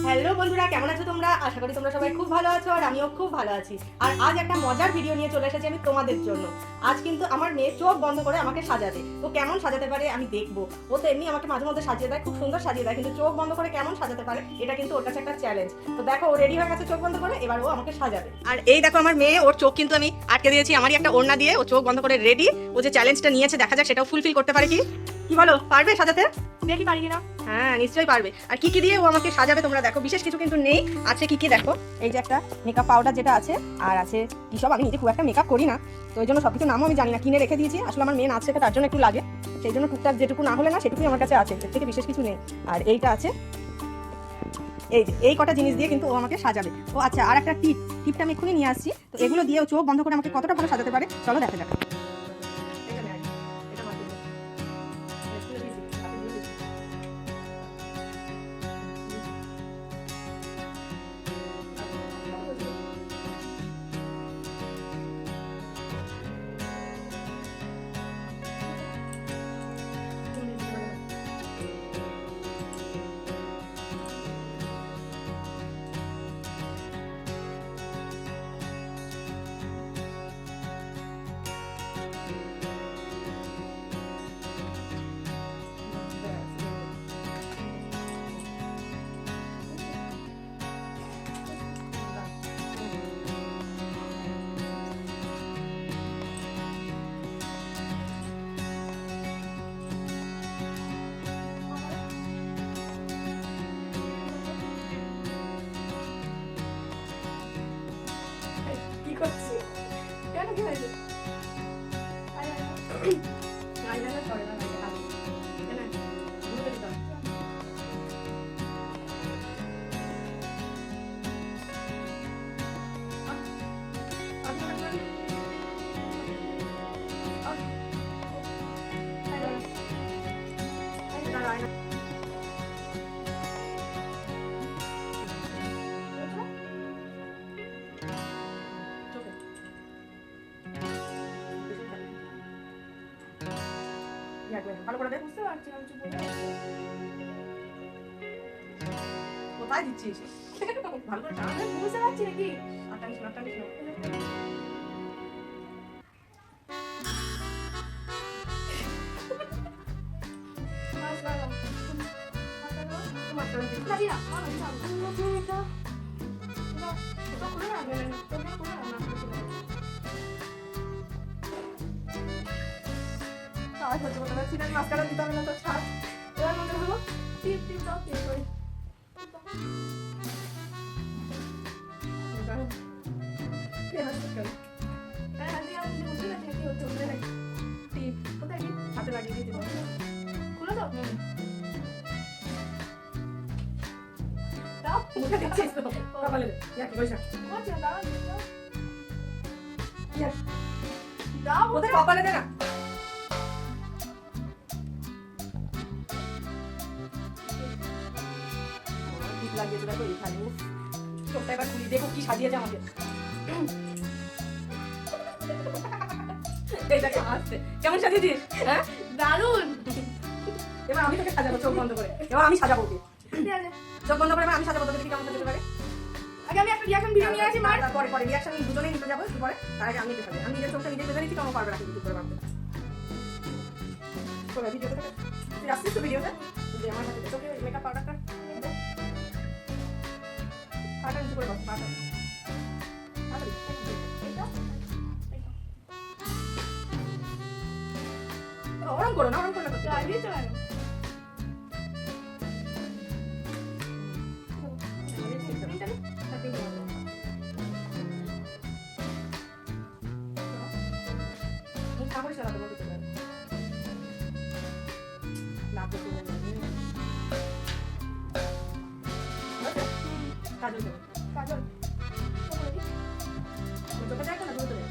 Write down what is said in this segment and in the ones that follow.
Hello বন্ধুরা, কেমন আছো তোমরা? আশা করি তোমরা সবাই খুব ভালো আছো আর আমিও খুব ভালো আছি। আর আজ একটা মজার ভিডিও নিয়ে চলে এসেছি আমি তোমাদের জন্য। আজ কিন্তু আমার মেয়ে চোখ বন্ধ করে আমাকে সাজাবে। তো কেমন সাজাতে পারে আমি দেখবো। ও তো এমনি আমাকে মাঝে মধ্যে সাজিয়ে দেয়, খুব সুন্দর সাজিয়ে দেয়, কিন্তু চোখ বন্ধ করে কেমন সাজাতে পারে এটা কিন্তু ওর কাছে একটা চ্যালেঞ্জ। তো দেখো, ও রেডি হয়ে গেছে চোখ বন্ধ করে, এবার ও আমাকে সাজাবে। আর এই দেখো আমার মেয়ে, ওর চোখ কিন্তু আমি আটকে দিয়েছি আমারই একটা ওড়না দিয়ে। ও চোখ বন্ধ করে রেডি। ও যে চ্যালেঞ্জটা নিয়েছে, দেখা যাক সেটাও ফুলফিল করতে পারে কি। কি বলো, পারবে সাজাতে? দেখি পারি কিনা। হ্যাঁ, নিশ্চয়ই পারবে। আর কি কি দিয়ে ও আমাকে সাজাবে তোমরা দেখো। বিশেষ কিছু কিন্তু নেই, আছে কি কি দেখো। এই যে একটা মেকআপ পাউডার যেটা আছে, আর আছে কি সব, আমি নিজে খুব একটা মেকআপ করি না, তো ওই জন্য সবকিছু নামও আমি জানি না, কিনে রেখে দিয়েছি। আসলে আমার মেয়ে নাচ শেখে, তার জন্য একটু লাগে, সেই জন্য টুকটাক যেটুকু না হলে না সেটুকুই আমার কাছে আছে, এর থেকে বিশেষ কিছু নেই। আর এইটা আছে, এই যে এই কটা জিনিস দিয়ে কিন্তু ও আমাকে সাজাবে। ও আচ্ছা, আর একটা টিপটা আমি এক্ষুনি নিয়ে আসছি। তো এগুলো দিয়ে ও চোখ বন্ধ করে আমাকে কতটা ভালো সাজাতে পারে চলো দেখা যাক। কি করছি? কেন কি হয়েছে? আইলাইনার করে না, কেন ঘুরে দিতে হবে। ভালো করে দেখ। বুঝতে পারছি না কিছু বলে। কোথায় দিচ্ছিস? ভালো করে টান। বুঝতে পারছি নাকি? আটানিস না, আটানিস না। মাস্কারা দিতে হবে না তো, ছাড়। এবার মনে হলো টিপ টিপ দাও, টিপ করে হাতে লাগিয়ে দিতে হবে। খুলে দাও। দাও, মুখে দিচ্ছিস তো। কপালে দে। কি কইছ? দাও, ওতে কপালে দে না। লাগিয়েছে দেখো এখানে। চোখটা এবার খুলি, দেখো কি সাজিয়েছে আমাকে। কেমন সাজিয়েছিস? হ্যাঁ, দারুণ। এবার আমি তোকে সাজাবো চোখ বন্ধ করে। এবার আমি সাজাবো ওকে। চোখ বন্ধ করে আমি সাজাবো তোকে, দেখি কেমন সাজাতে পারে। আগে আমি একটা রিঅ্যাকশন ভিডিও নিয়ে আসি, মার পরে পরে রিঅ্যাকশন দুজনেই নিতে যাবো একটু পরে। তার আগে আমি দেখে ফেলি, আমি নিজের চোখটা নিজে বেঁধে নিচ্ছি, কেমন পারবে না কিন্তু করে ভাবতে। তোর ভিডিওতে তুই আসছিস তো ভিডিওতে, যে আমার কাছে তোকে মেকআপ পাউডারটা পাটা নিচে করে বসো, পাটা ওরম করো না, ওরম করলে করতে আগে তো আগে কাজল কাজল চোখে দেখো না, দূরে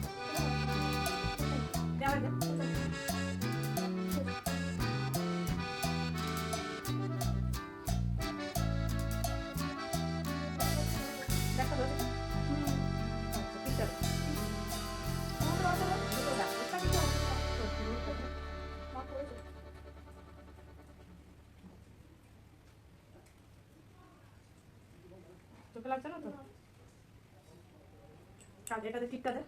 চোখে লাগছে না তো? এটাতে টিপটা দে,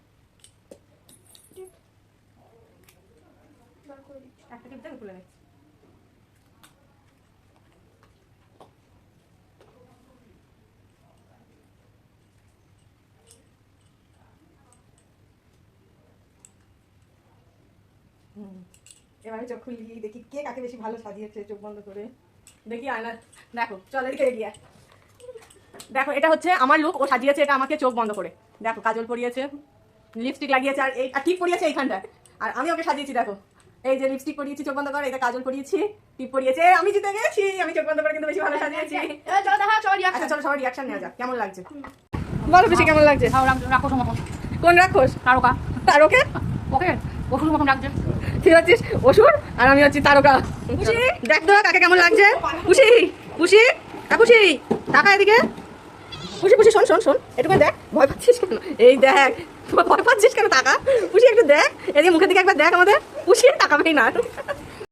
একটা টিপ দেবে খুলে নিচ্ছি। এবারে চোখ খুলি, দেখি কে কাকে বেশি ভালো সাজিয়েছে চোখ বন্ধ করে। দেখি আয়না, দেখো চল এদিকে এগিয়ে আয়। দেখো এটা হচ্ছে আমার লুক, ও সাজিয়েছে এটা আমাকে চোখ বন্ধ করে। দেখো কাজল পরিয়েছে, লিপস্টিক লাগিয়েছে, আর এই টিপ পরিয়েছে এইখানটায়। আর আমি ওকে সাজিয়েছি, দেখো এই যে লিপস্টিক পরিয়েছি চোখ বন্ধ করে, এটা কাজল পরিয়েছি, টিপ পরিয়েছে। আমি জিতে গেছি, আমি চোখ বন্ধ করে কিন্তু বেশি ভালো সাজিয়েছি। আচ্ছা চলো সবার রিয়াকশন নেওয়া যাক, কেমন লাগছে বলো বেশি কেমন লাগছে? রাক্ষস মতন। কোন রাক্ষস? তারকা। তারকা? ওকে অসুর মতন লাগছে। তুই হচ্ছিস অসুর আর আমি হচ্ছি তারকা। খুশি দেখ তো কাকে কেমন লাগছে। খুশি খুশি খুশি টাকা এদিকে। খুশি খুশি শোন শোন শোন, একটু দেখ, ভয় পাচ্ছিস কেন? এই দেখ, ভয় পাচ্ছিস কেন? টাকা খুশি একটু দেখ, এদিকে মুখের দিকে একবার দেখ আমাদের। খুশি টাকা পেয়ে না